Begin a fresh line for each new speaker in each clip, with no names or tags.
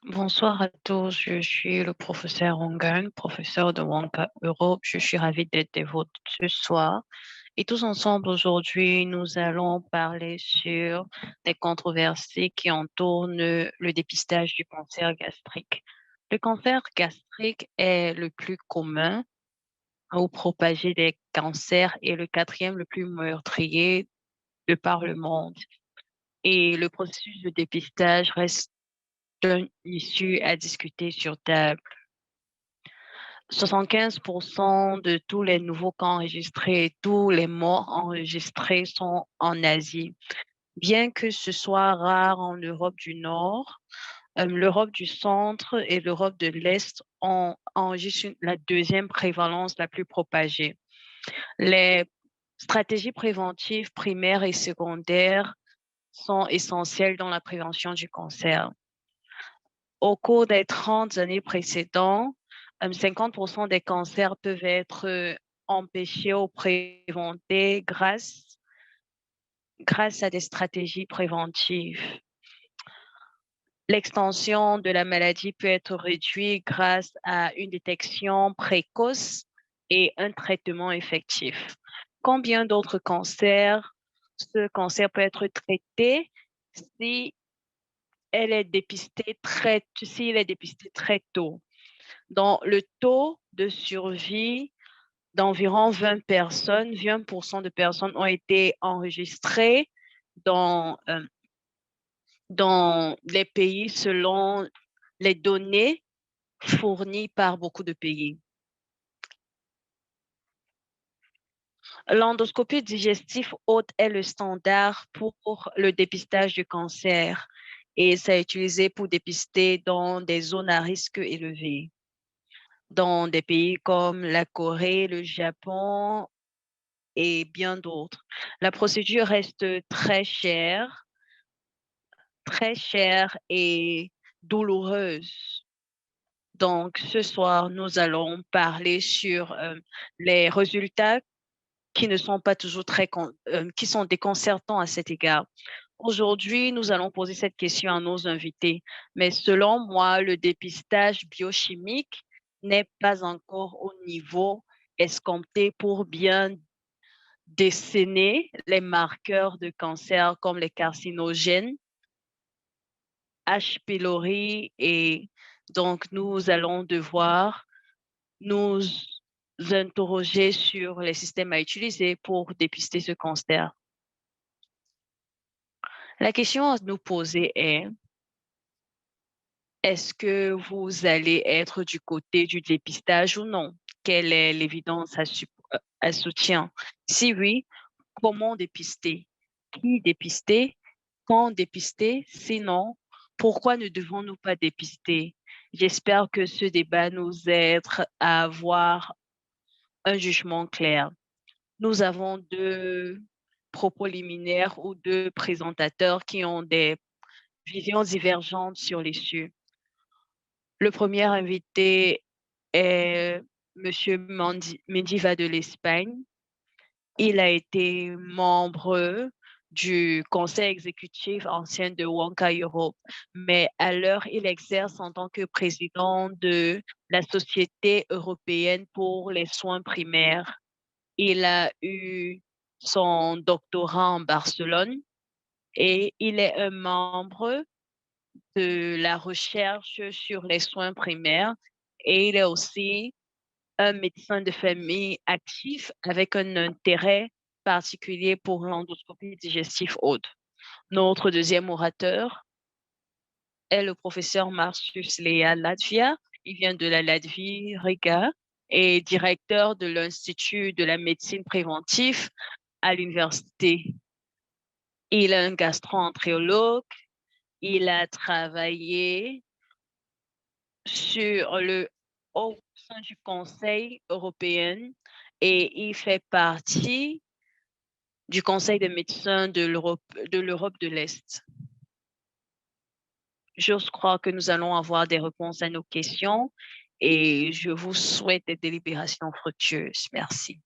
Bonsoir à tous, je suis le professeur Ongun, professeur de Wonka Europe. Je suis ravie d'être des vôtres ce soir. Et tous ensemble, aujourd'hui, nous allons parler sur des controversies qui entourent le dépistage du cancer gastrique. Le cancer gastrique est le plus commun au propager des cancers et le quatrième le plus meurtrier de par le monde. Et le processus de dépistage reste une issue à discuter sur table. 75% de tous les nouveaux cas enregistrés et tous les morts enregistrés sont en Asie. Bien que ce soit rare en Europe du Nord, l'Europe du Centre et l'Europe de l'Est enregistrent la deuxième prévalence la plus propagée. Les stratégies préventives primaires et secondaires sont essentielles dans la prévention du cancer. Au cours des 30 années précédentes, 50% des cancers peuvent être empêchés ou préventés grâce à des stratégies préventives. L'extension de la maladie peut être réduite grâce à une détection précoce et un traitement effectif. Combien d'autres cancers ce cancer peut être traité si s'il est dépisté très tôt? Donc, le taux de survie d'environ 20% de personnes ont été enregistrées dans, euh, dans les pays selon les données fournies par beaucoup de pays. L'endoscopie digestive haute est le standard pour le dépistage du cancer et c'est utilisé pour dépister dans des zones à risque élevé. Dans des pays comme la Corée, le Japon et bien d'autres. La procédure reste très chère et douloureuse. Donc, ce soir, nous allons parler sur les résultats qui ne sont pas toujours qui sont déconcertants à cet égard. Aujourd'hui, nous allons poser cette question à nos invités. Mais selon moi, le dépistage biochimique n'est pas encore au niveau escompté pour bien déceler les marqueurs de cancer comme les carcinogènes, H. pylori, et donc nous allons devoir nous interroger sur les systèmes à utiliser pour dépister ce cancer. La question à nous poser est-ce que vous allez être du côté du dépistage ou non? Quelle est l'évidence à soutien? Si oui, comment dépister? Qui dépister? Quand dépister? Sinon, pourquoi ne devons-nous pas dépister? J'espère que ce débat nous aide à avoir un jugement clair. Nous avons deux propos liminaires ou deux présentateurs qui ont des visions divergentes sur l'issue. Le premier invité est Monsieur Mendiva de l'Espagne. Il a été membre du conseil exécutif ancien de Wonka Europe, mais à l'heure, il exerce en tant que président de la Société européenne pour les soins primaires. Il a eu son doctorat en Barcelone et il est un membre de la recherche sur les soins primaires et il est aussi un médecin de famille actif avec un intérêt particulier pour l'endoscopie digestive haute. Notre deuxième orateur est le professeur Marcius Lea Latvia. Il vient de la Latvie, Riga, et directeur de l'Institut de la médecine préventive à l'université. Il est un gastro-entérologue. Il a travaillé sur au sein du Conseil européen et il fait partie du Conseil des médecins de l'Europe de l'Est. J'ose croire que nous allons avoir des réponses à nos questions et je vous souhaite des délibérations fructueuses. Merci.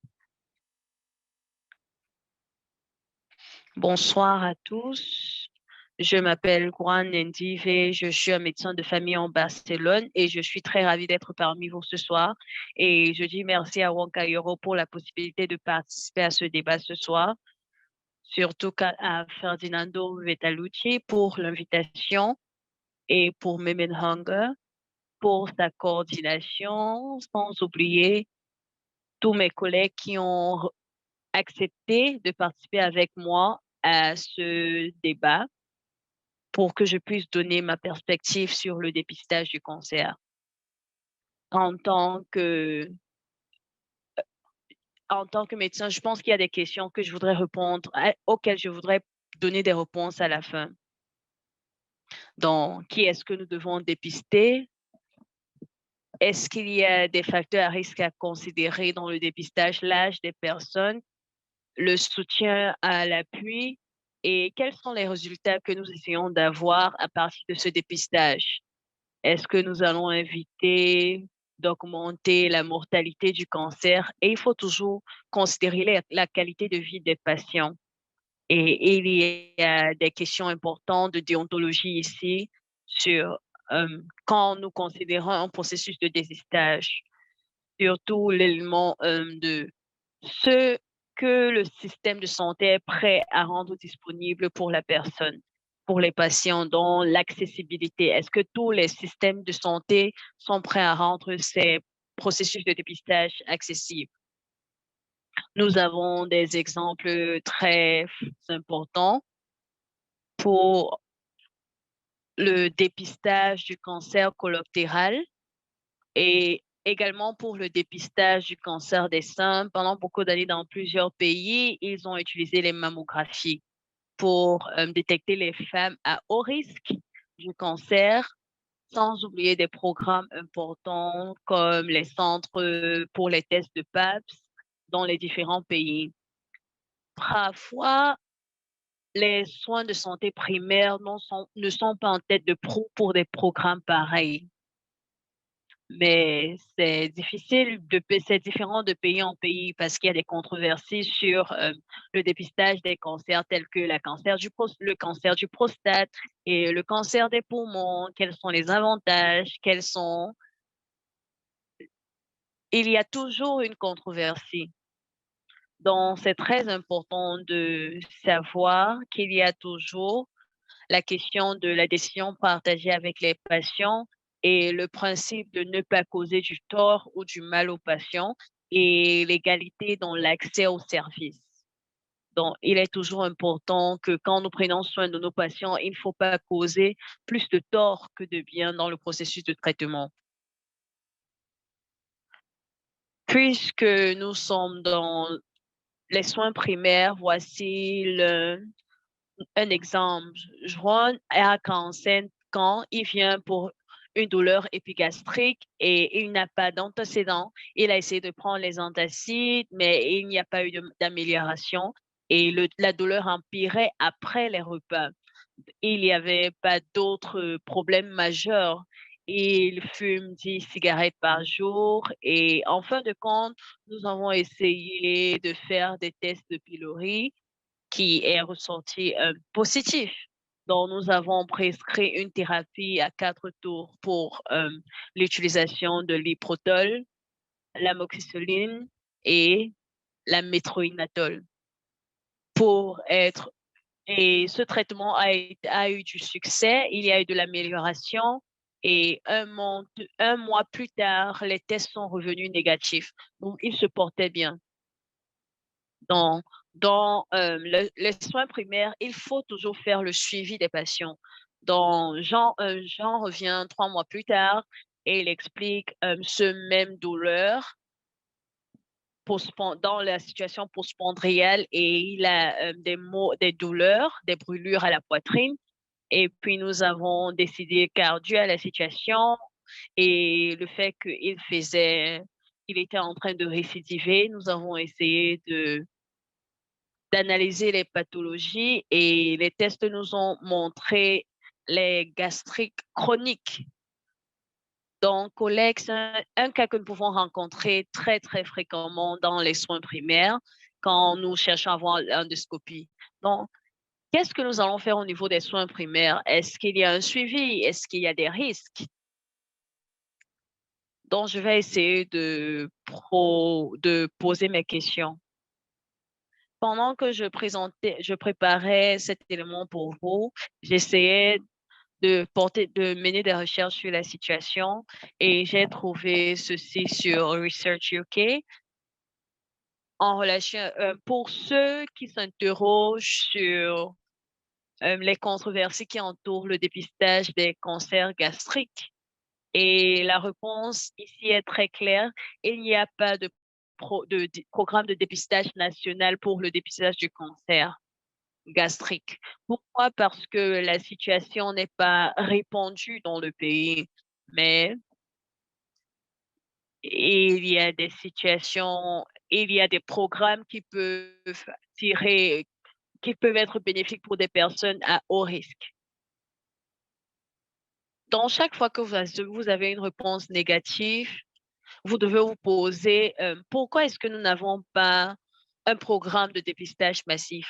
Bonsoir à tous. Je m'appelle Juan Nendive et je suis un médecin de famille en Barcelone et je suis très ravie d'être parmi vous ce soir. Et je dis merci à Wonkayoro pour la possibilité de participer à ce débat ce soir, surtout à Ferdinando Vetalucci pour l'invitation et pour Memen Hunger pour sa coordination, sans oublier tous mes collègues qui ont accepté de participer avec moi à ce débat pour que je puisse donner ma perspective sur le dépistage du cancer. En tant que, en tant que médecin, je pense qu'il y a des questions que je voudrais répondre, auxquelles je voudrais donner des réponses à la fin. Donc, qui est-ce que nous devons dépister? Est-ce qu'il y a des facteurs à risque à considérer dans le dépistage, l'âge des personnes, le soutien à l'appui et quels sont les résultats que nous essayons d'avoir à partir de ce dépistage? Est-ce que nous allons éviter d'augmenter la mortalité du cancer? Et il faut toujours considérer la qualité de vie des patients. Et il y a des questions importantes de déontologie ici sur quand nous considérons un processus de dépistage, surtout l'élément de ce que le système de santé est prêt à rendre disponible pour la personne, pour les patients, dont l'accessibilité. Est-ce que tous les systèmes de santé sont prêts à rendre ces processus de dépistage accessibles? Nous avons des exemples très importants pour le dépistage du cancer colorectal et également pour le dépistage du cancer des seins. Pendant beaucoup d'années, dans plusieurs pays, ils ont utilisé les mammographies pour détecter les femmes à haut risque du cancer, sans oublier des programmes importants comme les centres pour les tests de PAPS dans les différents pays. Parfois, les soins de santé primaires ne sont pas en tête de proue pour des programmes pareils. Mais c'est différent de pays en pays parce qu'il y a des controversies sur le dépistage des cancers tels que le cancer du prostate et le cancer des poumons. Quels sont les avantages? Il y a toujours une controversie. Donc, c'est très important de savoir qu'il y a toujours la question de la décision partagée avec les patients et le principe de ne pas causer du tort ou du mal aux patients et l'égalité dans l'accès aux services. Donc, il est toujours important que quand nous prenons soin de nos patients, il ne faut pas causer plus de tort que de bien dans le processus de traitement. Puisque nous sommes dans les soins primaires, voici un exemple. Juan a 45 ans, il vient pour une douleur épigastrique et il n'a pas d'antécédent. Il a essayé de prendre les antacides, mais il n'y a pas eu d'amélioration et la douleur empirait après les repas. Il n'y avait pas d'autres problèmes majeurs. Il fume 10 cigarettes par jour et en fin de compte, nous avons essayé de faire des tests de pylori qui est ressorti positif. Donc, nous avons prescrit une thérapie à 4 tours pour l'utilisation de l'iprotol, l'amoxicilline et la métronidazole pour être. Et ce traitement a eu du succès, il y a eu de l'amélioration et un mois plus tard, les tests sont revenus négatifs. Donc, il se portait bien. Donc, dans les soins primaires, il faut toujours faire le suivi des patients. Donc, Jean revient 3 mois plus tard et il explique ce même douleur dans la situation postprandiale et il a des douleurs, des brûlures à la poitrine. Et puis, nous avons décidé, car dû à la situation et le fait qu'il était en train de récidiver, nous avons essayé d'analyser les pathologies et les tests nous ont montré les gastriques chroniques. Donc, collègues, c'est un cas que nous pouvons rencontrer très, très fréquemment dans les soins primaires quand nous cherchons à avoir l'endoscopie. Donc, Qu'est-ce que nous allons faire au niveau des soins primaires? Est-ce qu'il y a un suivi? Est-ce qu'il y a des risques? Donc, je vais essayer de poser mes questions. Pendant que je préparais cet élément pour vous, j'essayais de mener des recherches sur la situation et j'ai trouvé ceci sur Research UK en relation, pour ceux qui s'interrogent sur les controversies qui entourent le dépistage des cancers gastriques. Et la réponse ici est très claire. Il n'y a pas de programme de dépistage national pour le dépistage du cancer gastrique. Pourquoi? Parce que la situation n'est pas répandue dans le pays, mais il y a des situations, il y a des programmes tirer, qui peuvent être bénéfiques pour des personnes à haut risque. Donc, chaque fois que vous avez une réponse négative, vous devez vous poser, pourquoi est-ce que nous n'avons pas un programme de dépistage massif?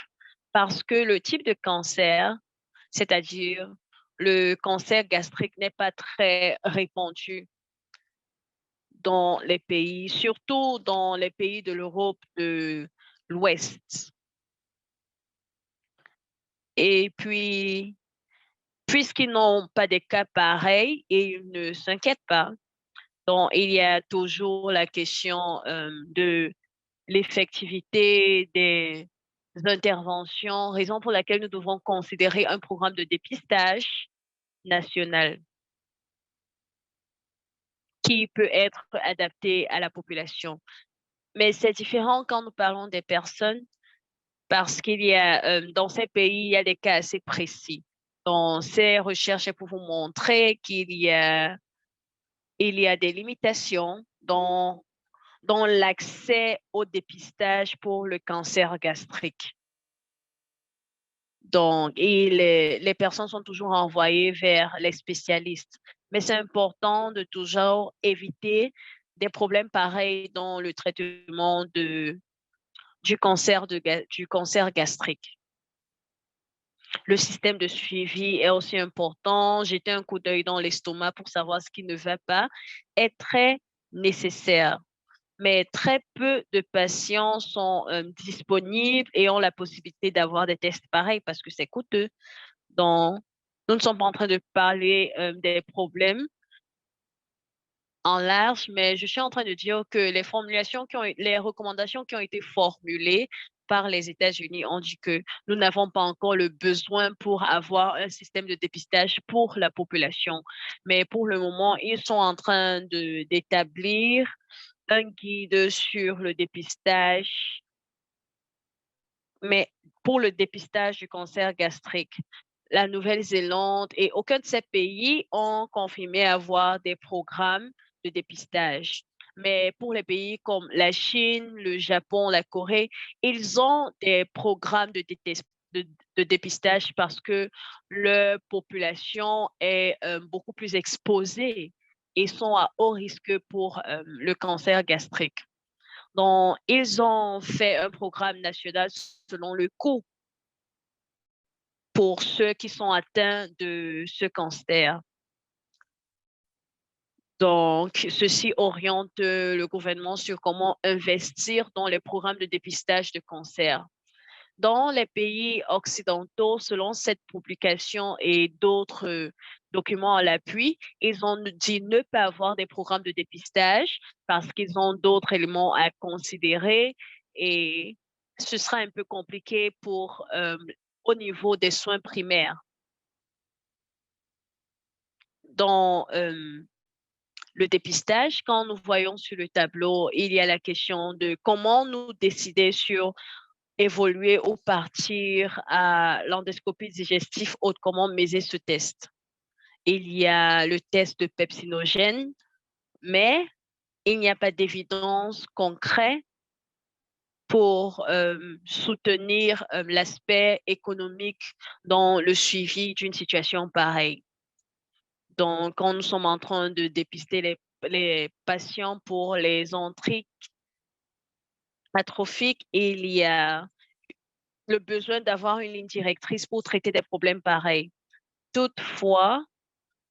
Parce que le type de cancer, c'est-à-dire le cancer gastrique, n'est pas très répandu dans les pays, surtout dans les pays de l'Europe de l'Ouest. Et puis, puisqu'ils n'ont pas de cas pareils et ils ne s'inquiètent pas, donc il y a toujours la question de l'effectivité des interventions, raison pour laquelle nous devons considérer un programme de dépistage national qui peut être adapté à la population. Mais c'est différent quand nous parlons des personnes parce qu'il y a, dans ces pays, il y a des cas assez précis. Dans ces recherches, c'est pour vous montrer il y a des limitations dans l'accès au dépistage pour le cancer gastrique. Donc, et les personnes sont toujours envoyées vers les spécialistes. Mais c'est important de toujours éviter des problèmes pareils dans le traitement du cancer gastrique. Le système de suivi est aussi important. Jeter un coup d'œil dans l'estomac pour savoir ce qui ne va pas est très nécessaire. Mais très peu de patients sont disponibles et ont la possibilité d'avoir des tests pareils parce que c'est coûteux. Donc, nous ne sommes pas en train de parler des problèmes en large, mais je suis en train de dire que les recommandations qui ont été formulées par les États-Unis ont dit que nous n'avons pas encore le besoin pour avoir un système de dépistage pour la population. Mais pour le moment, ils sont en train d'établir un guide sur le dépistage, mais pour le dépistage du cancer gastrique. La Nouvelle-Zélande et aucun de ces pays ont confirmé avoir des programmes de dépistage. Mais pour les pays comme la Chine, le Japon, la Corée, ils ont des programmes de, de dépistage parce que leur population est beaucoup plus exposée et sont à haut risque pour le cancer gastrique. Donc, ils ont fait un programme national selon le coût pour ceux qui sont atteints de ce cancer. Donc, ceci oriente le gouvernement sur comment investir dans les programmes de dépistage de cancer. Dans les pays occidentaux, selon cette publication et d'autres documents à l'appui, ils ont dit ne pas avoir des programmes de dépistage parce qu'ils ont d'autres éléments à considérer et ce sera un peu compliqué au niveau des soins primaires. Dans le dépistage, quand nous voyons sur le tableau, il y a la question de comment nous décider sur évoluer ou partir à l'endoscopie digestive haute, comment mesurer ce test. Il y a le test de pepsinogène, mais il n'y a pas d'évidence concrète pour soutenir l'aspect économique dans le suivi d'une situation pareille. Donc, quand nous sommes en train de dépister les patients pour les entrées atrophiques, il y a le besoin d'avoir une ligne directrice pour traiter des problèmes pareils. Toutefois,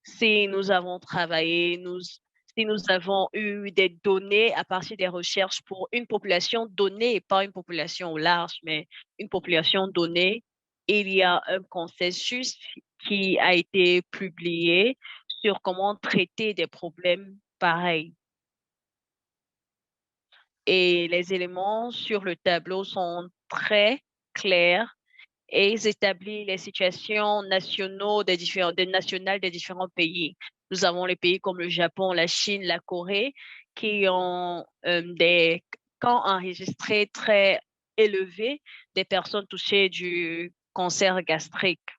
si nous avons travaillé, si nous avons eu des données à partir des recherches pour une population donnée, pas une population au large, mais une population donnée, il y a un consensus qui a été publié sur comment traiter des problèmes pareils. Et les éléments sur le tableau sont très clairs et ils établissent les situations des nationales des différents pays. Nous avons les pays comme le Japon, la Chine, la Corée, qui ont des camps enregistrés très élevés des personnes touchées du cancer gastrique,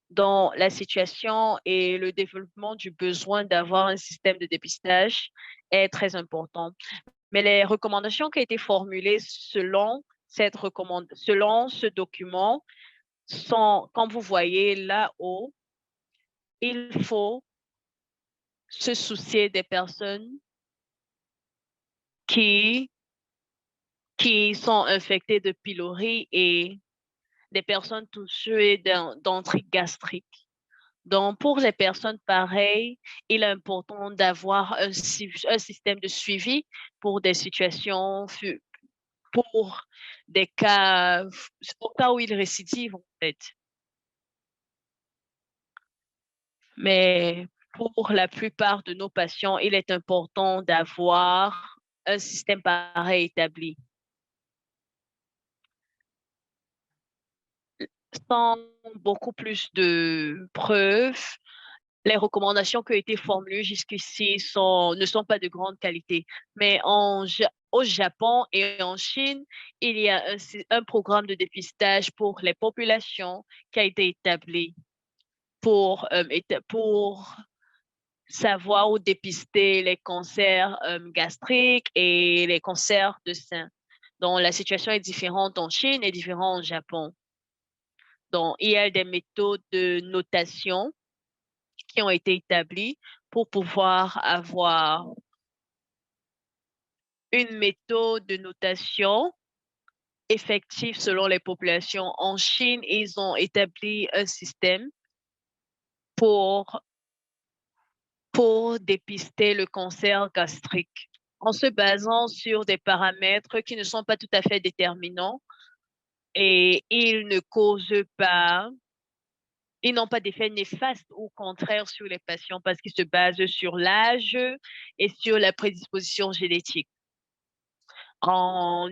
dont la situation et le développement du besoin d'avoir un système de dépistage est très important. Mais les recommandations qui ont été formulées selon ce document sont, comme vous voyez là-haut, il faut se soucier des personnes qui, qui sont infectées de pylori et des personnes touchées d'entrée gastrique. Donc, pour les personnes pareilles, il est important d'avoir un système de suivi pour des situations, pour des cas, au cas où ils récidivent, en fait. Mais pour la plupart de nos patients, il est important d'avoir un système pareil établi. Sans beaucoup plus de preuves, les recommandations qui ont été formulées jusqu'ici ne sont pas de grande qualité. Mais au Japon et en Chine, il y a un programme de dépistage pour les populations qui a été établi pour savoir où dépister les cancers gastriques et les cancers de sein. Donc, la situation est différente en Chine et différente au Japon. Donc, il y a des méthodes de notation qui ont été établies pour pouvoir avoir une méthode de notation effective selon les populations. En Chine, ils ont établi un système pour, pour dépister le cancer gastrique en se basant sur des paramètres qui ne sont pas tout à fait déterminants et ils n'ont pas d'effet néfaste, au contraire, sur les patients parce qu'ils se basent sur l'âge et sur la prédisposition génétique. Faisant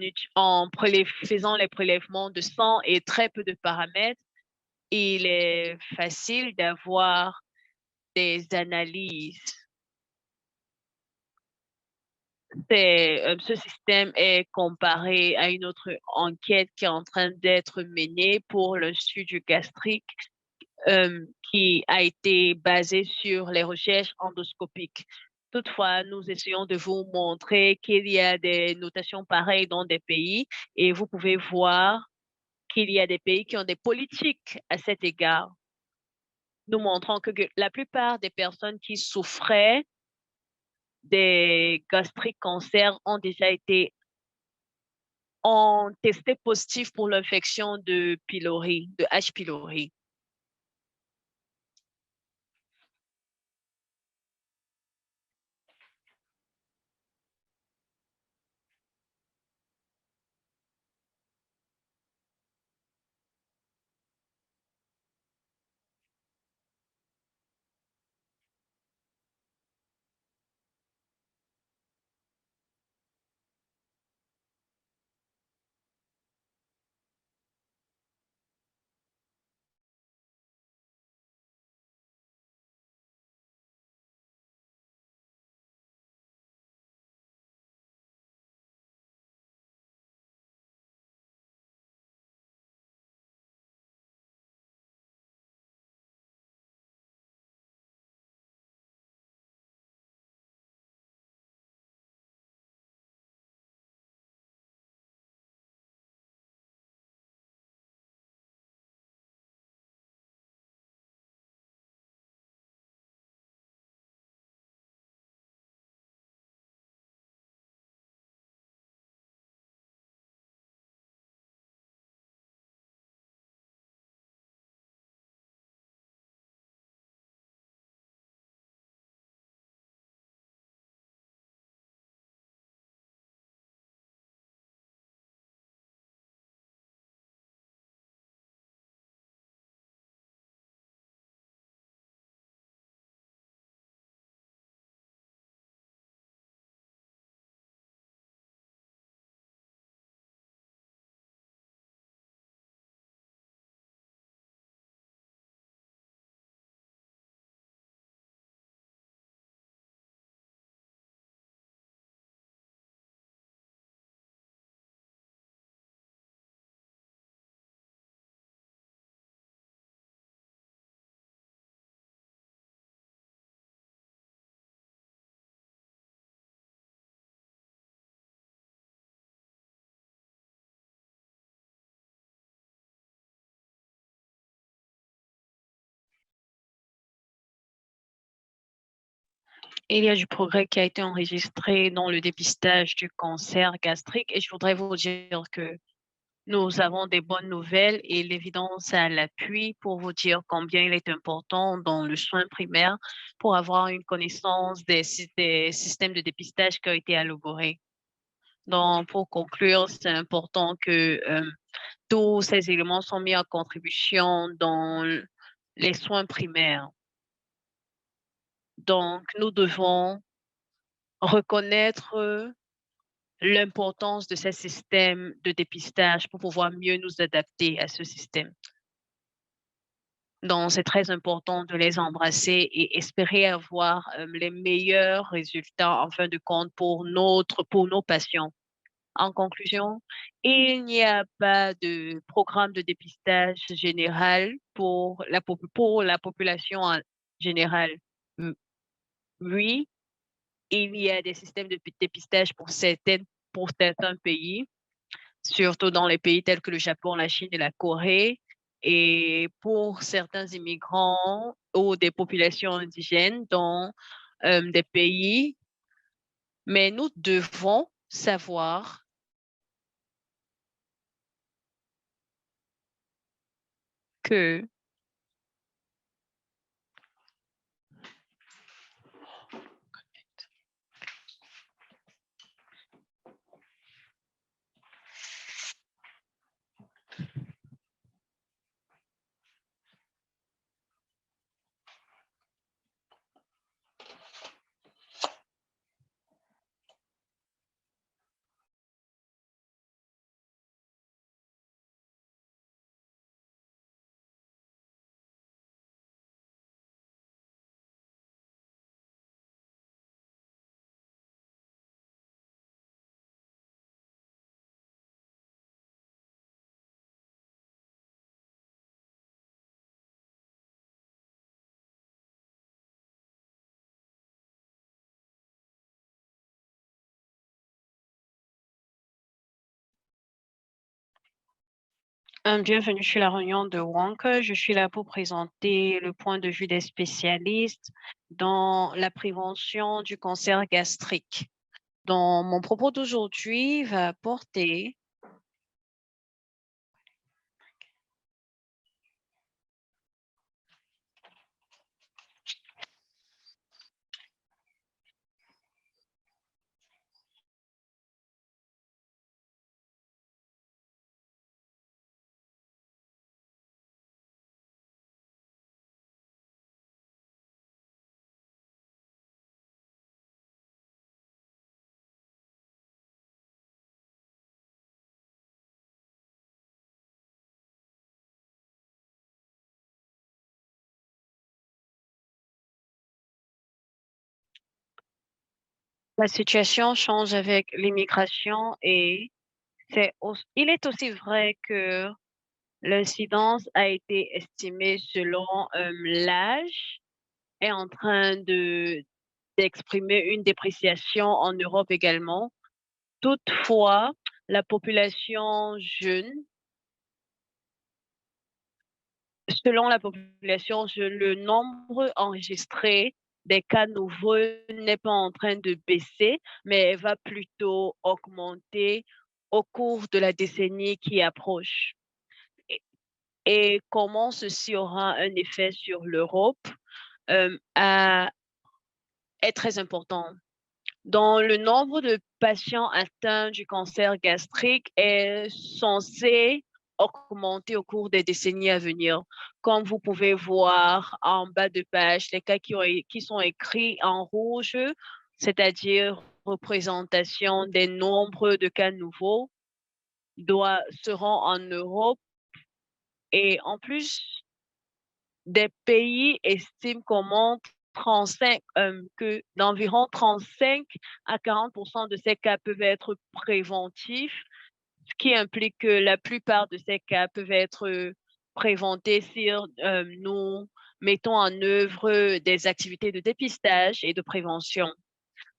les prélèvements de sang et très peu de paramètres, il est facile d'avoir des analyses. Ce système est comparé à une autre enquête qui est en train d'être menée pour l'Institut du gastrique qui a été basée sur les recherches endoscopiques. Toutefois, nous essayons de vous montrer qu'il y a des notations pareilles dans des pays et vous pouvez voir qu'il y a des pays qui ont des politiques à cet égard. Nous montrons que la plupart des personnes qui souffraient des gastriques cancers ont testé positif pour l'infection de pylori, de H. pylori. Il y a du progrès qui a été enregistré dans le dépistage du cancer gastrique et je voudrais vous dire que nous avons des bonnes nouvelles et l'évidence à l'appui pour vous dire combien il est important dans le soin primaire pour avoir une connaissance des systèmes de dépistage qui ont été élaborés. Donc, pour conclure, c'est important que tous ces éléments sont mis en contribution dans les soins primaires. Donc, nous devons reconnaître l'importance de ces systèmes de dépistage pour pouvoir mieux nous adapter à ce système. Donc, c'est très important de les embrasser et espérer avoir les meilleurs résultats en fin de compte pour nos patients. En conclusion, il n'y a pas de programme de dépistage général pour pour la population en général. M- Oui, il y a des systèmes de dépistage pour certains pays, surtout dans les pays tels que le Japon, la Chine et la Corée. Et pour certains immigrants ou des populations indigènes dans des pays, mais nous devons savoir que bienvenue sur la réunion de WONC. Je suis là pour présenter le point de vue des spécialistes dans la prévention du cancer gastrique. Donc, mon propos d'aujourd'hui va porter la situation change avec l'immigration et il est aussi vrai que l'incidence a été estimée selon l'âge est en train d'exprimer une dépréciation en Europe également. Toutefois, la population jeune, selon la population jeune, le nombre enregistré des cas nouveaux n'est pas en train de baisser, mais va plutôt augmenter au cours de la décennie qui approche. Et, et comment ceci aura un effet sur l'Europe est très important. Donc, le nombre de patients atteints du cancer gastrique est censé augmenter au cours des décennies à venir. Comme vous pouvez voir en bas de page, les cas qui sont écrits en rouge, c'est-à-dire représentation des nombres de cas nouveaux, seront en Europe. Et en plus, des pays estiment qu'on montre 35, que d'environ 35 à 40% de ces cas peuvent être préventifs, ce qui implique que la plupart de ces cas peuvent être préventés si nous mettons en œuvre des activités de dépistage et de prévention.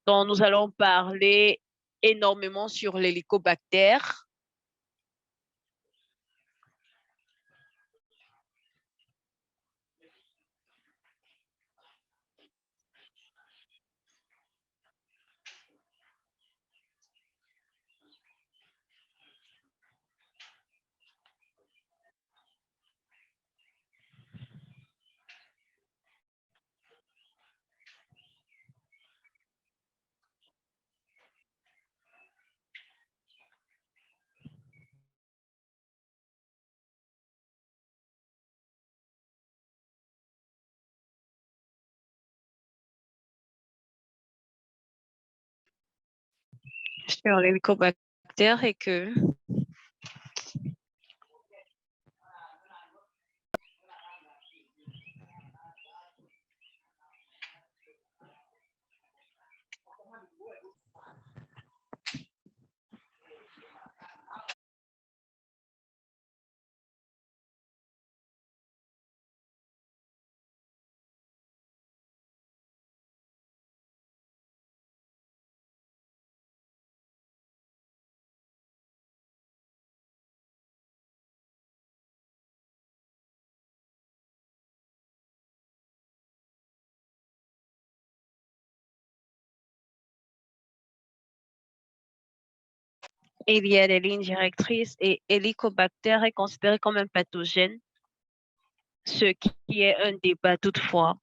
Donc, nous allons parler énormément sur l'hélicobactère. sur l'hélicobactère et que il y a des lignes directrices et Helicobacter est considéré comme un pathogène, ce qui est un débat toutefois.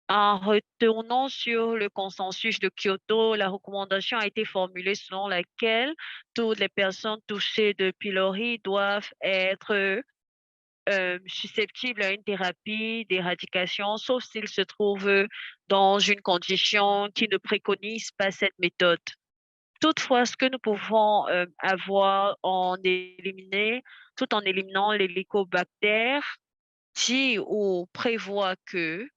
En retournant sur le consensus de Kyoto, la recommandation a été formulée selon laquelle toutes les personnes touchées de pylori doivent être susceptibles à une thérapie d'éradication, sauf s'ils se trouvent dans une condition qui ne préconise pas cette méthode. Toutefois, ce que nous pouvons avoir tout en éliminant l'hélicobactère, dit ou prévoit que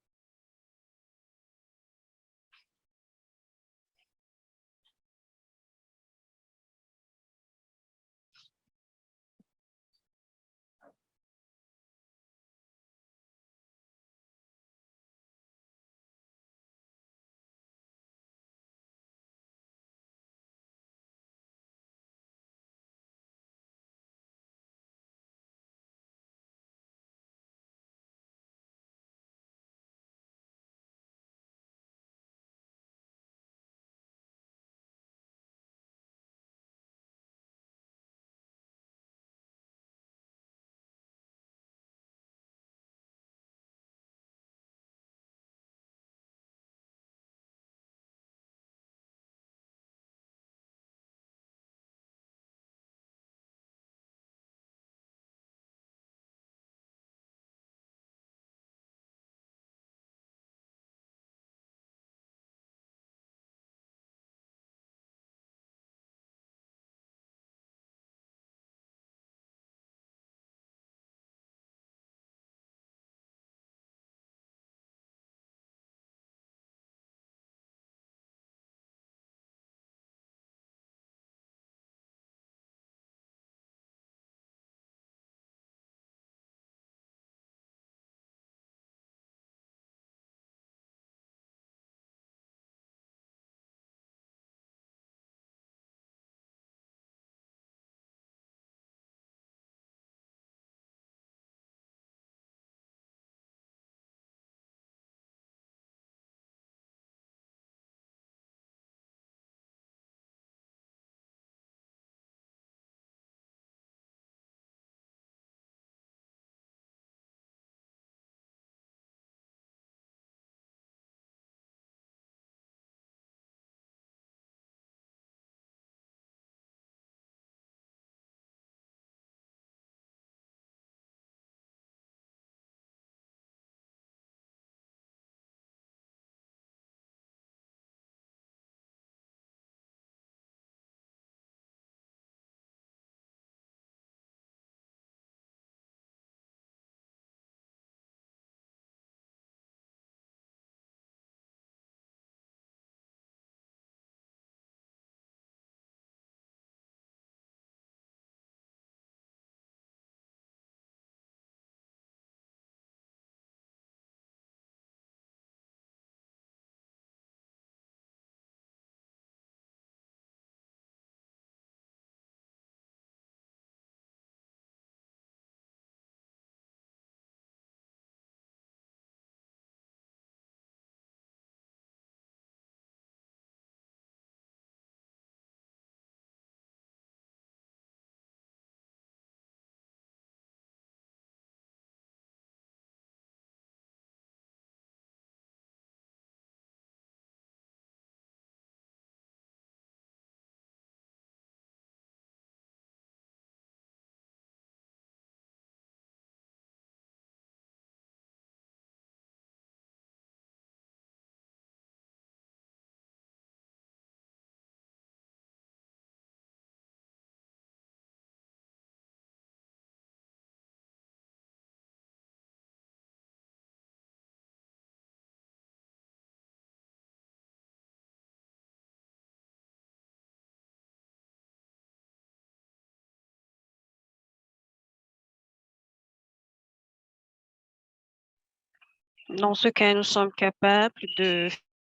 Dans ce cas, nous sommes capables de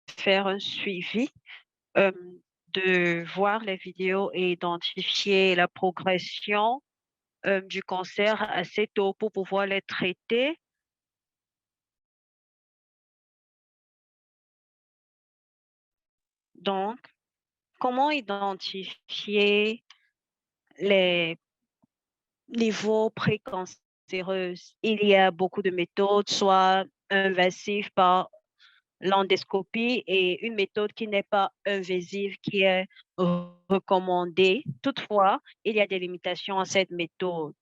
faire un suivi, euh, de voir les vidéos et identifier la progression du cancer assez tôt pour pouvoir les traiter. Donc, comment identifier les niveaux précancéreux? Il y a beaucoup de méthodes, soit invasives par l'endoscopie et une méthode qui n'est pas invasive, qui est recommandée. Toutefois, il y a des limitations à cette méthode.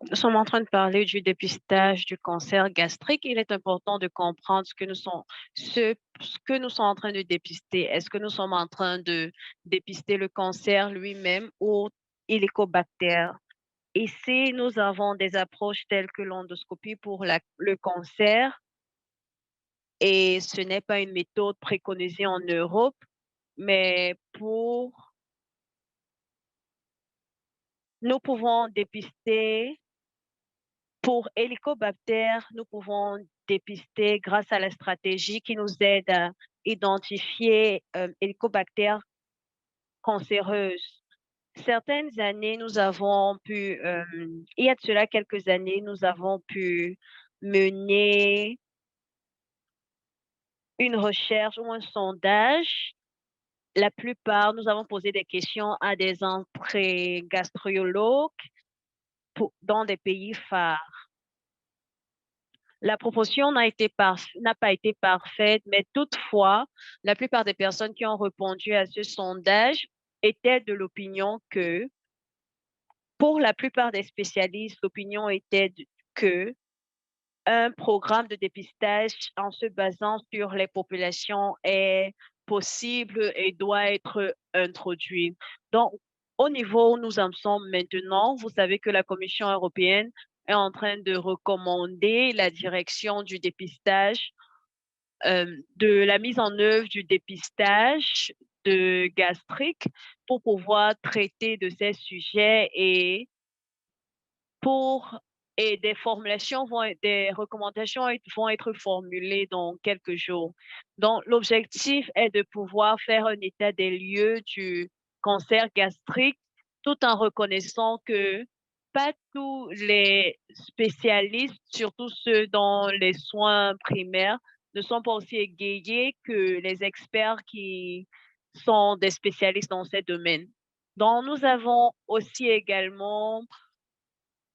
Nous sommes en train de parler du dépistage du cancer gastrique. Il est important de comprendre ce que nous sommes en train de dépister. Est-ce que nous sommes en train de dépister le cancer lui-même ou Helicobacter? Ici, nous avons des approches telles que l'endoscopie pour le cancer et ce n'est pas une méthode préconisée en Europe, mais nous pouvons dépister pour Helicobacter, nous pouvons dépister grâce à la stratégie qui nous aide à identifier Helicobacter cancéreuse. Certaines années, il y a de cela quelques années, nous avons pu mener une recherche ou un sondage. La plupart, nous avons posé des questions à des entrées gastrologues dans des pays phares. La proportion n'a pas été parfaite, mais toutefois, la plupart des personnes qui ont répondu à ce sondage étaient de l'opinion que, pour la plupart des spécialistes, l'opinion était que un programme de dépistage en se basant sur les populations est possible et doit être introduit. Donc, au niveau où nous en sommes maintenant, vous savez que la Commission européenne est en train de recommander la direction du dépistage, de la mise en œuvre du dépistage de gastrique pour pouvoir traiter de ces sujets pour et des recommandations vont être formulées dans quelques jours. Donc, l'objectif est de pouvoir faire un état des lieux du cancer gastrique tout en reconnaissant que pas tous les spécialistes, surtout ceux dans les soins primaires, ne sont pas aussi égayés que les experts qui sont des spécialistes dans ces domaines. Donc, nous avons aussi également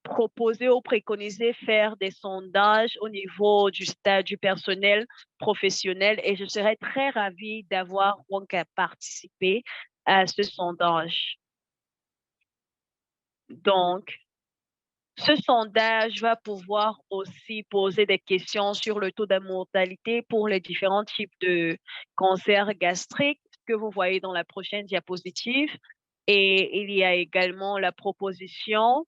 proposer ou préconiser faire des sondages au niveau du stade du personnel professionnel et je serais très ravie d'avoir donc à participer à ce sondage. Donc, ce sondage va pouvoir aussi poser des questions sur le taux de mortalité pour les différents types de cancers gastriques que vous voyez dans la prochaine diapositive. Et il y a également la proposition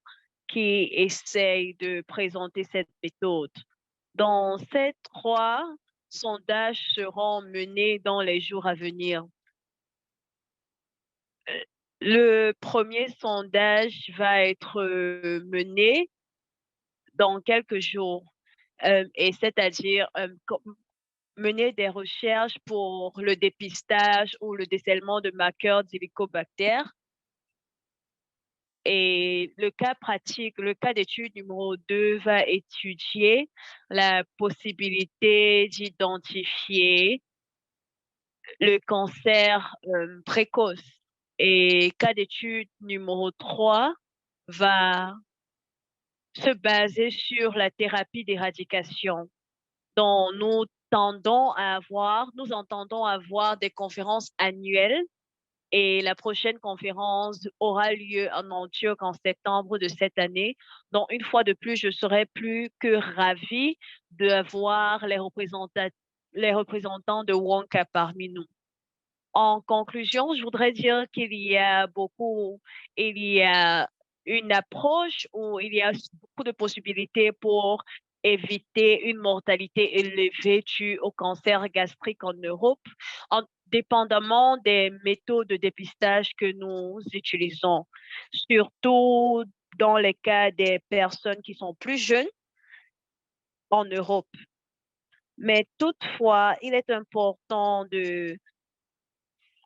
qui essaye de présenter cette méthode. Dans ces trois sondages seront menés dans les jours à venir. Le premier sondage va être mené dans quelques jours, et c'est-à-dire mener des recherches pour le dépistage ou le décèlement de marqueurs d'hélicobactères Et le cas pratique, le cas d'étude numéro 2 va étudier la possibilité d'identifier le cancer précoce. Et cas d'étude numéro 3 va se baser sur la thérapie d'éradication dont nous entendons avoir des conférences annuelles et la prochaine conférence aura lieu en Antioche en septembre de cette année. Donc, une fois de plus, je serais plus que ravie d'avoir les représentants de Wonka parmi nous. En conclusion, je voudrais dire il y a une approche où il y a beaucoup de possibilités pour éviter une mortalité élevée due au cancer gastrique en Europe, dépendamment des méthodes de dépistage que nous utilisons, surtout dans les cas des personnes qui sont plus jeunes en Europe. Mais toutefois, il est important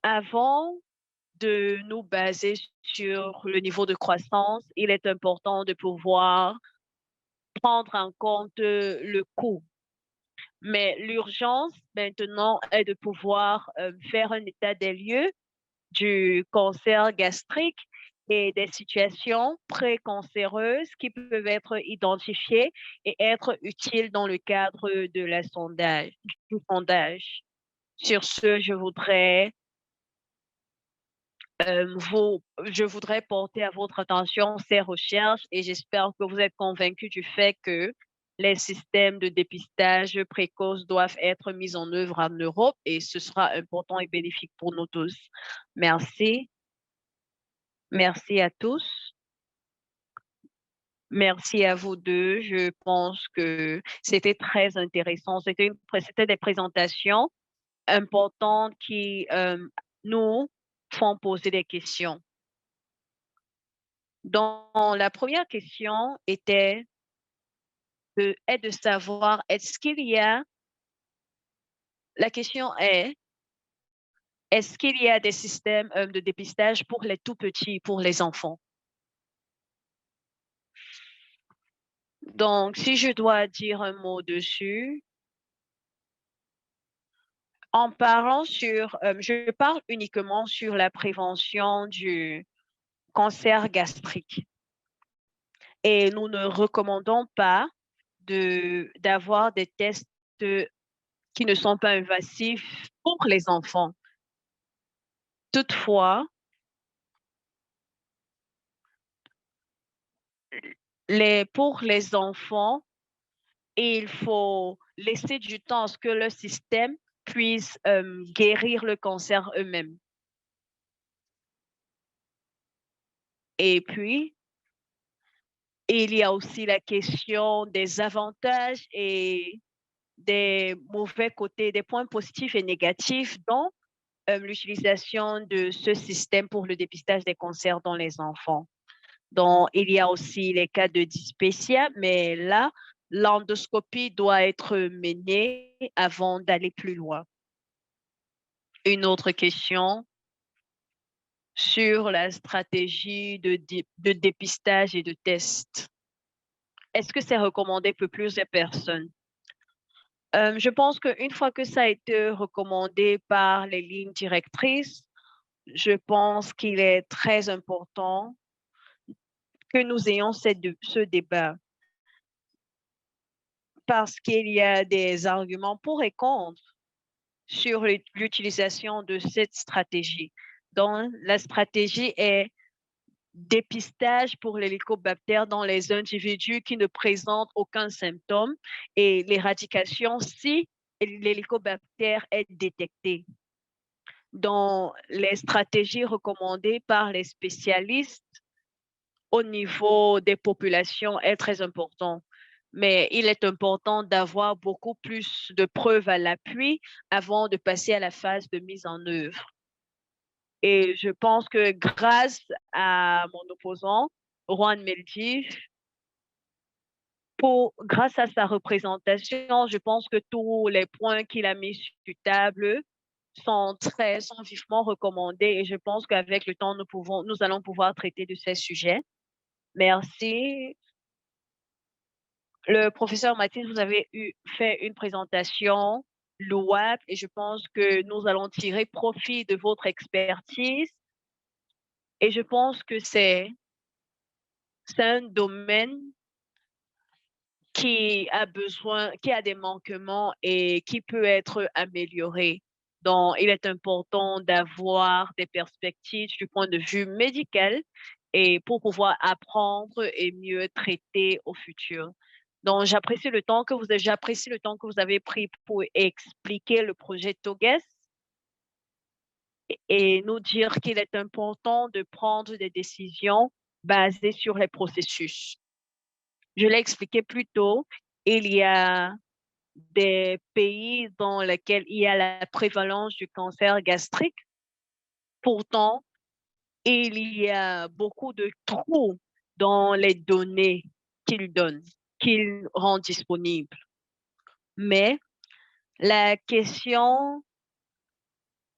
avant de nous baser sur le niveau de croissance, il est important de pouvoir prendre en compte le coût. Mais l'urgence maintenant est de pouvoir faire un état des lieux du cancer gastrique et des situations précancéreuses qui peuvent être identifiées et être utiles dans le cadre du sondage. Sur ce, je voudrais porter à votre attention ces recherches et j'espère que vous êtes convaincus du fait que les systèmes de dépistage précoce doivent être mis en œuvre en Europe et ce sera important et bénéfique pour nous tous. Merci. Merci à tous. Merci à vous deux. Je pense que c'était très intéressant. C'était des présentations importantes qui nous font poser des questions. Donc, la première question est de savoir, la question est-ce qu'il y a des systèmes de dépistage pour les tout petits, pour les enfants? Donc, si je dois dire un mot dessus, je parle uniquement sur la prévention du cancer gastrique. Et nous ne recommandons pas d'avoir des tests qui ne sont pas invasifs pour les enfants. Toutefois, pour les enfants, il faut laisser du temps à ce que le système puisse guérir le cancer eux-mêmes. Et puis, il y a aussi la question des avantages et des mauvais côtés, des points positifs et négatifs dans l'utilisation de ce système pour le dépistage des cancers dans les enfants. Donc, il y a aussi les cas de dyspepsia, mais là, l'endoscopie doit être menée avant d'aller plus loin. Une autre question sur la stratégie de dépistage et de test. Est-ce que c'est recommandé pour plusieurs personnes? Je pense qu'une fois que ça a été recommandé par les lignes directrices, je pense qu'il est très important que nous ayons ce débat parce qu'il y a des arguments pour et contre sur l'utilisation de cette stratégie. Donc, la stratégie est dépistage pour l'hélicobactère dans les individus qui ne présentent aucun symptôme et l'éradication si l'hélicobactère est détecté. Dans les stratégies recommandées par les spécialistes au niveau des populations est très important. Mais il est important d'avoir beaucoup plus de preuves à l'appui avant de passer à la phase de mise en œuvre. Et je pense que grâce à mon opposant, Juan Meldif, grâce à sa représentation, je pense que tous les points qu'il a mis sur table sont vivement recommandés et je pense qu'avec le temps, nous allons pouvoir traiter de ces sujets. Merci. Le professeur Mathilde, vous avez fait une présentation louable et je pense que nous allons tirer profit de votre expertise. Et je pense que c'est un domaine qui a des manquements et qui peut être amélioré. Donc, il est important d'avoir des perspectives du point de vue médical et pour pouvoir apprendre et mieux traiter au futur. Donc, j'apprécie le temps que vous avez pris pour expliquer le projet TOGES et nous dire qu'il est important de prendre des décisions basées sur les processus. Je l'ai expliqué plus tôt, il y a des pays dans lesquels il y a la prévalence du cancer gastrique. Pourtant, il y a beaucoup de trous dans les données qu'ils donnent, qu'ils rendent disponibles. Mais la question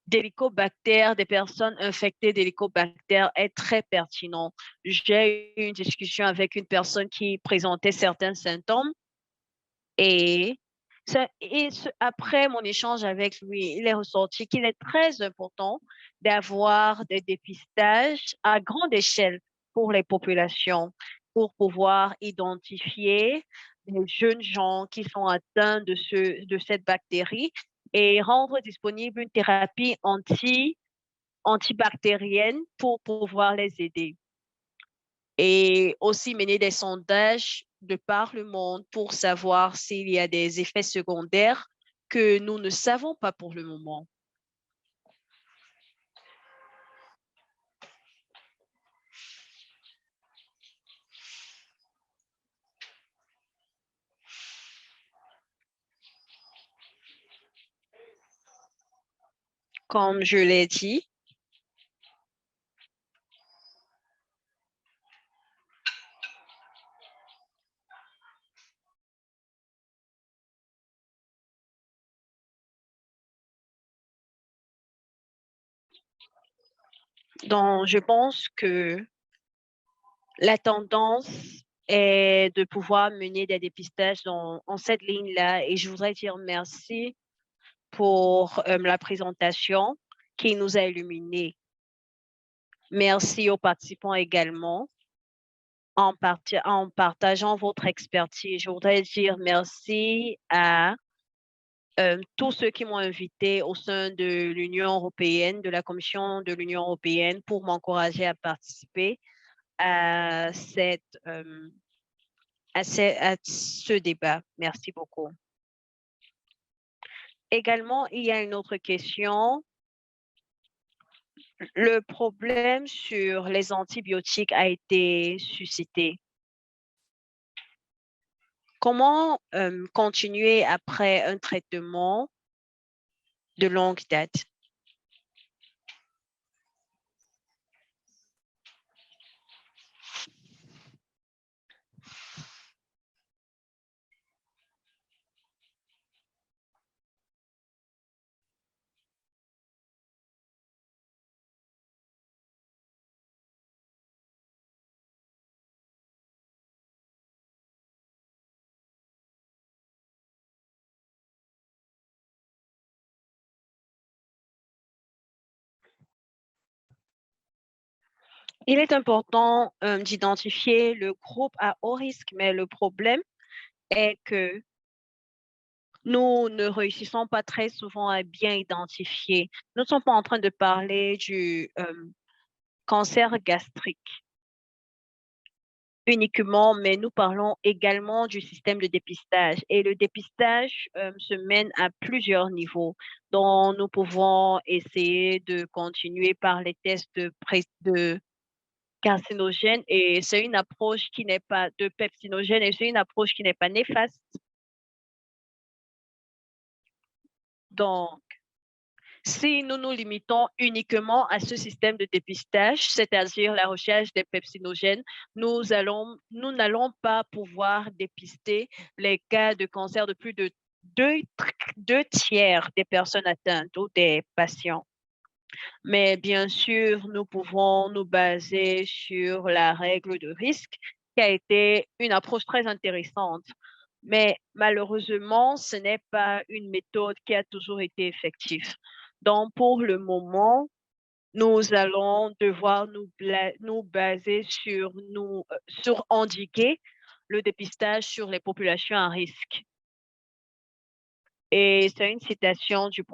d'hélicobactère, des personnes infectées d'hélicobactère est très pertinente. J'ai eu une discussion avec une personne qui présentait certains symptômes et après mon échange avec lui, il est ressorti qu'il est très important d'avoir des dépistages à grande échelle pour les populations, pour pouvoir identifier les jeunes gens qui sont atteints de cette bactérie et rendre disponible une thérapie antibactérienne pour pouvoir les aider. Et aussi mener des sondages de par le monde pour savoir s'il y a des effets secondaires que nous ne savons pas pour le moment. Comme je l'ai dit, donc je pense que la tendance est de pouvoir mener des dépistages en cette ligne-là et je voudrais dire merci pour la présentation qui nous a illuminés. Merci aux participants également en partageant votre expertise. Je voudrais dire merci à tous ceux qui m'ont invité au sein de l'Union européenne, de la Commission de l'Union européenne, pour m'encourager à participer à ce débat. Merci beaucoup. Également, il y a une autre question. Le problème sur les antibiotiques a été suscité. Comment continuer après un traitement de longue date? Il est important d'identifier le groupe à haut risque, mais le problème est que nous ne réussissons pas très souvent à bien identifier. Nous ne sommes pas en train de parler du cancer gastrique uniquement, mais nous parlons également du système de dépistage. Et le dépistage se mène à plusieurs niveaux. Donc, nous pouvons essayer de continuer par les tests de carcinogènes et c'est une approche qui n'est pas de pepsinogène et c'est une approche qui n'est pas néfaste. Donc, si nous nous limitons uniquement à ce système de dépistage, c'est-à-dire la recherche des pepsinogènes, nous n'allons pas pouvoir dépister les cas de cancer de plus de deux tiers des personnes atteintes ou des patients. Mais bien sûr, nous pouvons nous baser sur la règle de risque, qui a été une approche très intéressante. Mais malheureusement, ce n'est pas une méthode qui a toujours été effective. Donc, pour le moment, nous allons devoir nous baser sur endiguer le dépistage sur les populations à risque. Et c'est une citation du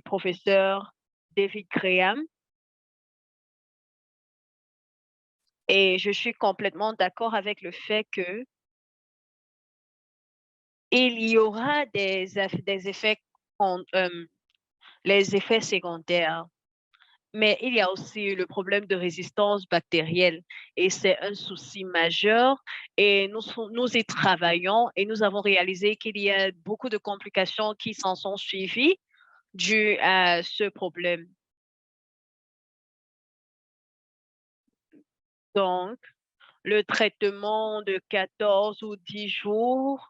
professeur David Graham. Et je suis complètement d'accord avec le fait que il y aura des effets, les effets secondaires. Mais il y a aussi le problème de résistance bactérienne et c'est un souci majeur et nous y travaillons et nous avons réalisé qu'il y a beaucoup de complications qui s'en sont suivies dues à ce problème. Donc, le traitement de 14 ou 10 jours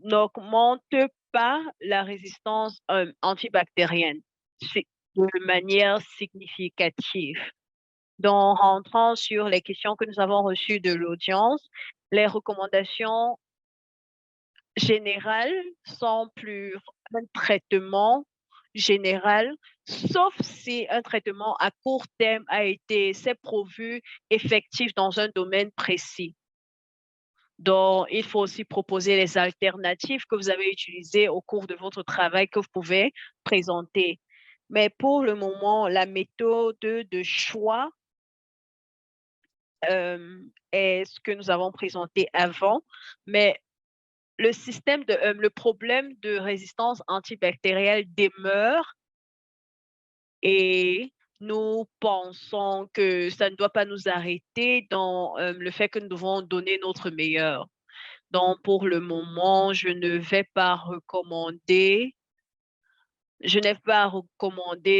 n'augmente pas la résistance antibactérienne de manière significative. Donc, rentrant sur les questions que nous avons reçues de l'audience, les recommandations générales sont plus un traitement général, sauf si un traitement à court terme s'est prouvé effectif dans un domaine précis. Donc, il faut aussi proposer les alternatives que vous avez utilisées au cours de votre travail que vous pouvez présenter. Mais pour le moment, la méthode de choix est ce que nous avons présenté avant, mais le problème de résistance antibactérielle demeure et nous pensons que ça ne doit pas nous arrêter dans le fait que nous devons donner notre meilleur. Donc, pour le moment, je n'ai pas recommandé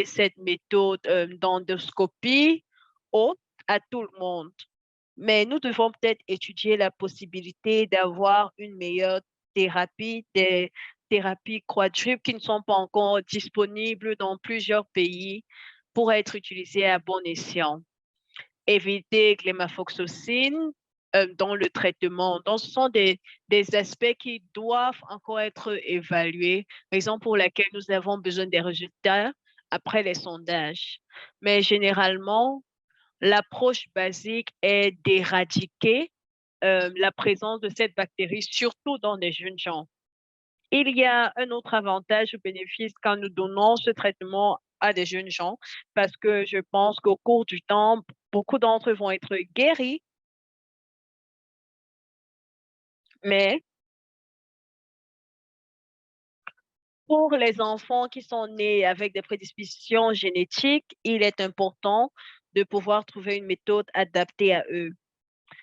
cette méthode d'endoscopie haute à tout le monde. Mais nous devons peut-être étudier la possibilité d'avoir une meilleure thérapie, des thérapies quadruples qui ne sont pas encore disponibles dans plusieurs pays pour être utilisées à bon escient. Éviter l'hémaphloxacine dans le traitement. Donc, ce sont des aspects qui doivent encore être évalués, raison pour laquelle nous avons besoin des résultats après les sondages. Mais généralement, l'approche basique est d'éradiquer la présence de cette bactérie, surtout dans les jeunes gens. Il y a un autre avantage ou bénéfice quand nous donnons ce traitement à des jeunes gens, parce que je pense qu'au cours du temps, beaucoup d'entre eux vont être guéris, mais pour les enfants qui sont nés avec des prédispositions génétiques, il est important de pouvoir trouver une méthode adaptée à eux.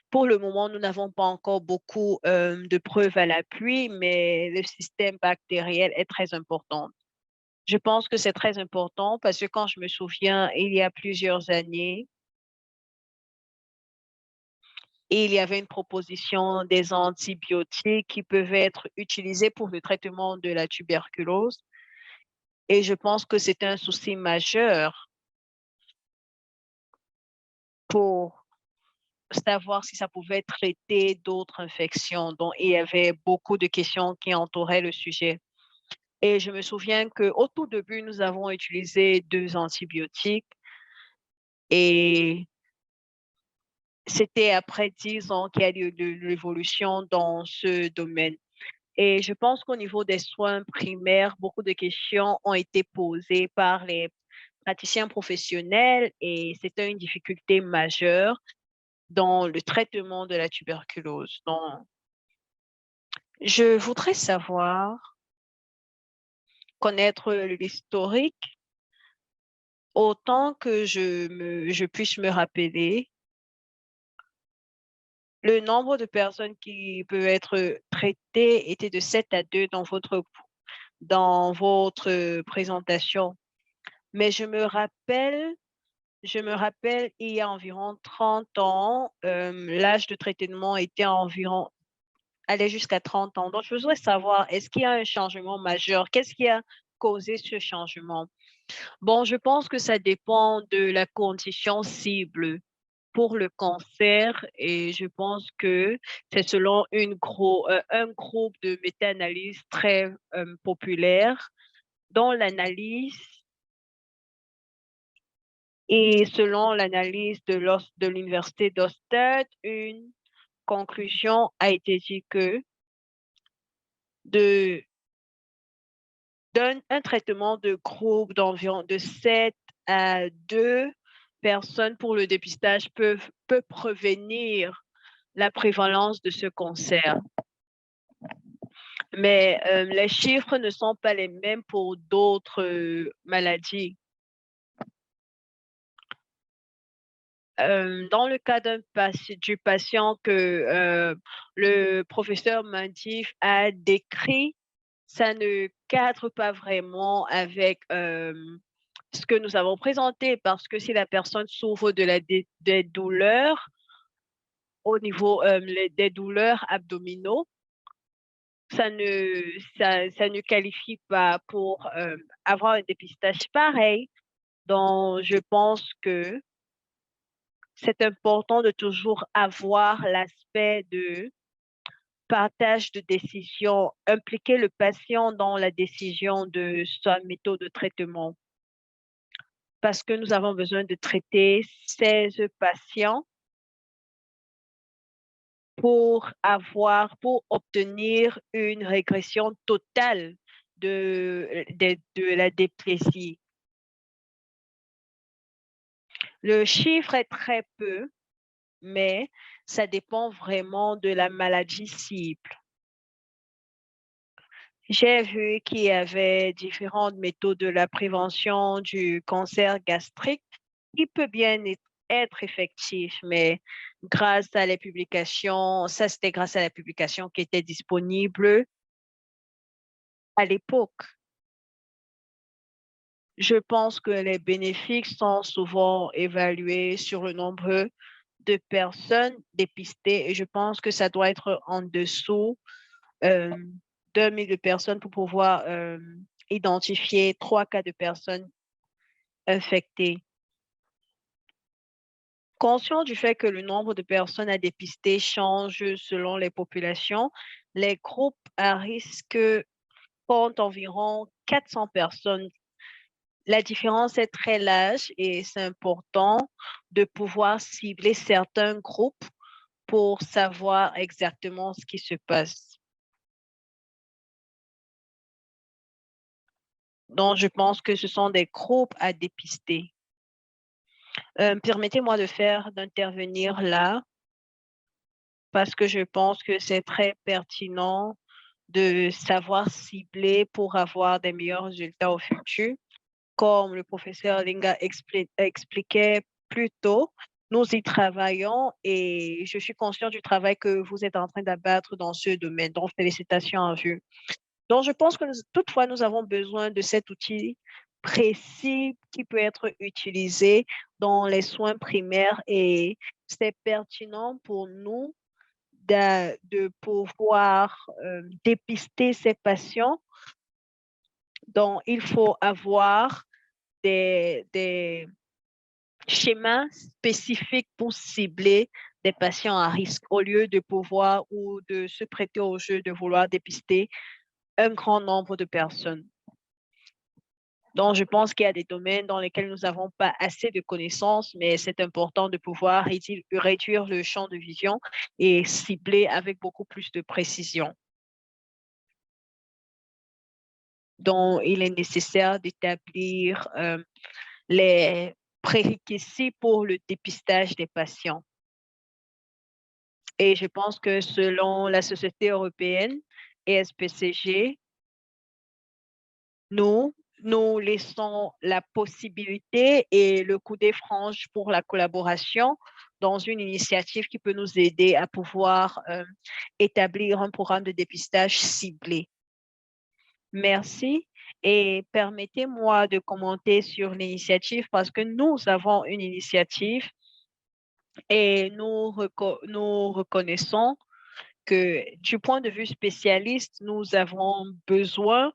Pour le moment, nous n'avons pas encore beaucoup de preuves à l'appui, mais le système bactériel est très important. Je pense que c'est très important parce que quand je me souviens, il y a plusieurs années, il y avait une proposition des antibiotiques qui peuvent être utilisés pour le traitement de la tuberculose. Et je pense que c'est un souci majeur pour savoir si ça pouvait traiter d'autres infections. Donc, il y avait beaucoup de questions qui entouraient le sujet. Et je me souviens qu'au tout début, nous avons utilisé 2 antibiotiques et c'était après 10 ans qu'il y a eu de l'évolution dans ce domaine. Et je pense qu'au niveau des soins primaires, beaucoup de questions ont été posées par les praticiens professionnels et c'était une difficulté majeure dans le traitement de la tuberculose. Donc, je voudrais savoir, connaître l'historique autant que je puisse me rappeler. Le nombre de personnes qui peut être traitées était de 7 à 2 dans votre présentation. Mais je me rappelle, il y a environ 30 ans, l'âge de traitement était environ aller jusqu'à 30 ans. Donc, je voudrais savoir, est-ce qu'il y a un changement majeur? Qu'est-ce qui a causé ce changement? Bon, je pense que ça dépend de la condition cible pour le cancer et je pense que c'est selon un groupe de méta-analyse très populaire dont l'analyse et selon l'analyse de l'université d'Ostad, une conclusion a été dit que de un traitement de groupe d'environ de 7 à 2 personnes pour le dépistage peut prévenir la prévalence de ce cancer. Mais les chiffres ne sont pas les mêmes pour d'autres maladies. Dans le cas du patient que le professeur Mandif a décrit, ça ne cadre pas vraiment avec ce que nous avons présenté, parce que si la personne souffre des douleurs au niveau des douleurs abdominaux, ça ne qualifie pas pour avoir un dépistage pareil. Donc, je pense que c'est important de toujours avoir l'aspect de partage de décision, impliquer le patient dans la décision de sa méthode de traitement. Parce que nous avons besoin de traiter 16 patients pour obtenir une régression totale de la dysplasie. Le chiffre est très peu, mais ça dépend vraiment de la maladie cible. J'ai vu qu'il y avait différentes méthodes de la prévention du cancer gastrique qui peut bien être effectif, mais grâce à les publications, ça c'était grâce à la publication qui était disponible à l'époque. Je pense que les bénéfices sont souvent évalués sur le nombre de personnes dépistées et je pense que ça doit être en dessous euh, d'1 000 de personnes pour pouvoir identifier 3 cas de personnes infectées. Conscient du fait que le nombre de personnes à dépister change selon les populations, les groupes à risque comptent environ 400 personnes. La différence est très large et c'est important de pouvoir cibler certains groupes pour savoir exactement ce qui se passe. Donc, je pense que ce sont des groupes à dépister. Permettez-moi d'intervenir là parce que je pense que c'est très pertinent de savoir cibler pour avoir des meilleurs résultats au futur. Comme le professeur Linga expliquait plus tôt, nous y travaillons et je suis conscient du travail que vous êtes en train d'abattre dans ce domaine. Donc, félicitations à vous. Donc, je pense que toutefois, nous avons besoin de cet outil précis qui peut être utilisé dans les soins primaires et c'est pertinent pour nous de pouvoir dépister ces patients. Donc, il faut avoir des schémas spécifiques pour cibler des patients à risque au lieu de pouvoir ou de se prêter au jeu de vouloir dépister un grand nombre de personnes. Donc, je pense qu'il y a des domaines dans lesquels nous n'avons pas assez de connaissances, mais c'est important de pouvoir réduire le champ de vision et cibler avec beaucoup plus de précision. Donc, il est nécessaire d'établir les prérequis pour le dépistage des patients. Et je pense que selon la Société européenne et SPCG, nous laissons la possibilité et le coup des franges pour la collaboration dans une initiative qui peut nous aider à pouvoir établir un programme de dépistage ciblé. Merci et permettez-moi de commenter sur l'initiative parce que nous avons une initiative et nous reconnaissons que du point de vue spécialiste, nous avons besoin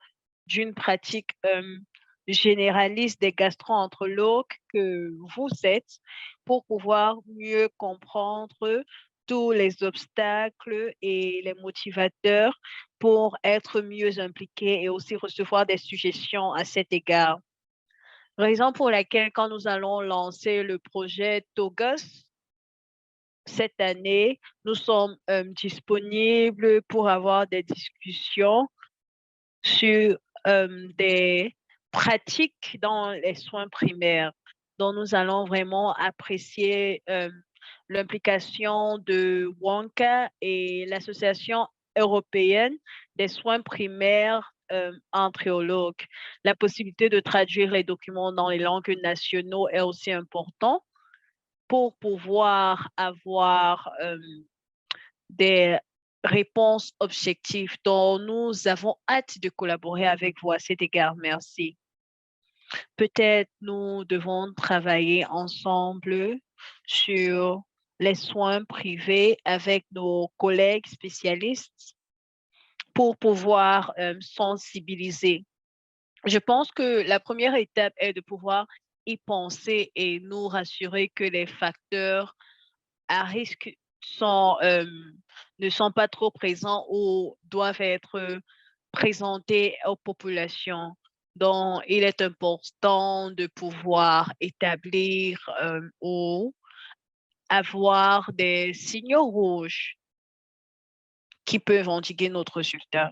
d'une pratique généraliste des gastro-entérologues que vous êtes pour pouvoir mieux comprendre tous les obstacles et les motivateurs pour être mieux impliqués et aussi recevoir des suggestions à cet égard. Raison pour laquelle quand nous allons lancer le projet TOGAS, cette année, nous sommes disponibles pour avoir des discussions sur des pratiques dans les soins primaires, dont nous allons vraiment apprécier l'implication de WONCA et l'Association européenne des soins primaires embryologues. La possibilité de traduire les documents dans les langues nationaux est aussi important pour pouvoir avoir des réponses objectives dont nous avons hâte de collaborer avec vous à cet égard. Merci. Peut-être nous devons travailler ensemble sur les soins privés avec nos collègues spécialistes pour pouvoir sensibiliser. Je pense que la première étape est de pouvoir y penser et nous rassurer que les facteurs à risque ne sont pas trop présents ou doivent être présentés aux populations. Donc, il est important de pouvoir établir ou avoir des signaux rouges qui peuvent indiquer notre résultat.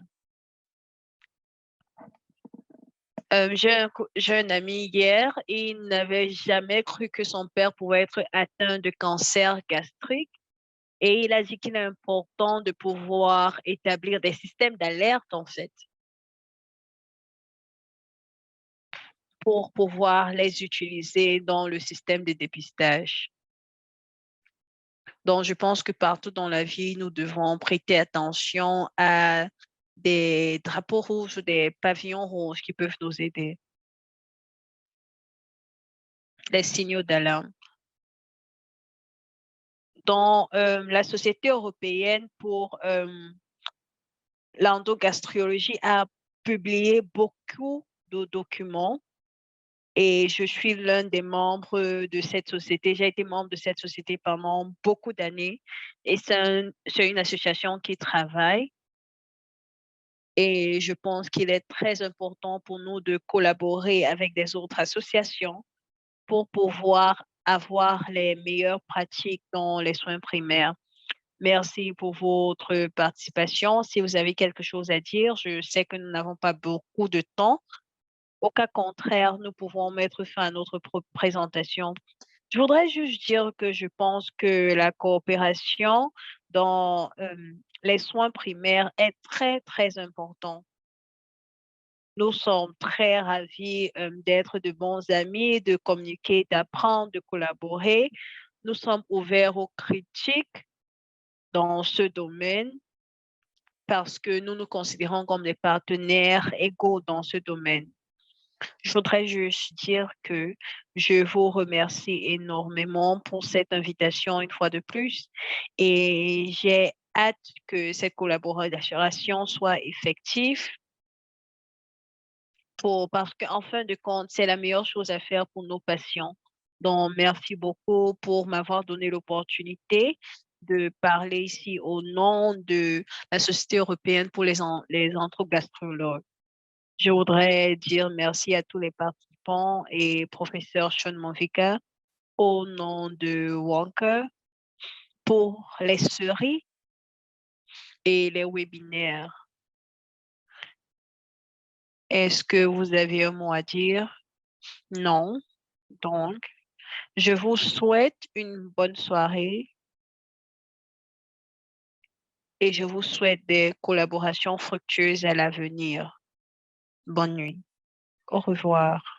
J'ai un ami hier, il n'avait jamais cru que son père pouvait être atteint de cancer gastrique. Et il a dit qu'il est important de pouvoir établir des systèmes d'alerte, en fait, pour pouvoir les utiliser dans le système de dépistage. Donc, je pense que partout dans la vie, nous devons prêter attention à des drapeaux rouges ou des pavillons rouges qui peuvent nous aider. Les signaux d'alarme. Dans la Société européenne pour l'endogastriologie a publié beaucoup de documents et je suis l'un des membres de cette société. J'ai été membre de cette société pendant beaucoup d'années et c'est une association qui travaille et je pense qu'il est très important pour nous de collaborer avec des autres associations pour pouvoir avoir les meilleures pratiques dans les soins primaires. Merci pour votre participation. Si vous avez quelque chose à dire, je sais que nous n'avons pas beaucoup de temps. Au cas contraire, nous pouvons mettre fin à notre présentation. Je voudrais juste dire que je pense que la coopération dans les soins primaires est très, très important. Nous sommes très ravis d'être de bons amis, de communiquer, d'apprendre, de collaborer. Nous sommes ouverts aux critiques dans ce domaine parce que nous nous considérons comme des partenaires égaux dans ce domaine. Je voudrais juste dire que je vous remercie énormément pour cette invitation une fois de plus et j'ai hâte que cette collaboration soit effective parce qu'en fin de compte, c'est la meilleure chose à faire pour nos patients. Donc, merci beaucoup pour m'avoir donné l'opportunité de parler ici au nom de la Société européenne pour les entérogastrologues. Je voudrais dire merci à tous les participants et professeur Sean Monvika au nom de Walker pour les séries et les webinaires. Est-ce que vous avez un mot à dire? Non. Donc, je vous souhaite une bonne soirée et je vous souhaite des collaborations fructueuses à l'avenir. Bonne nuit. Au revoir.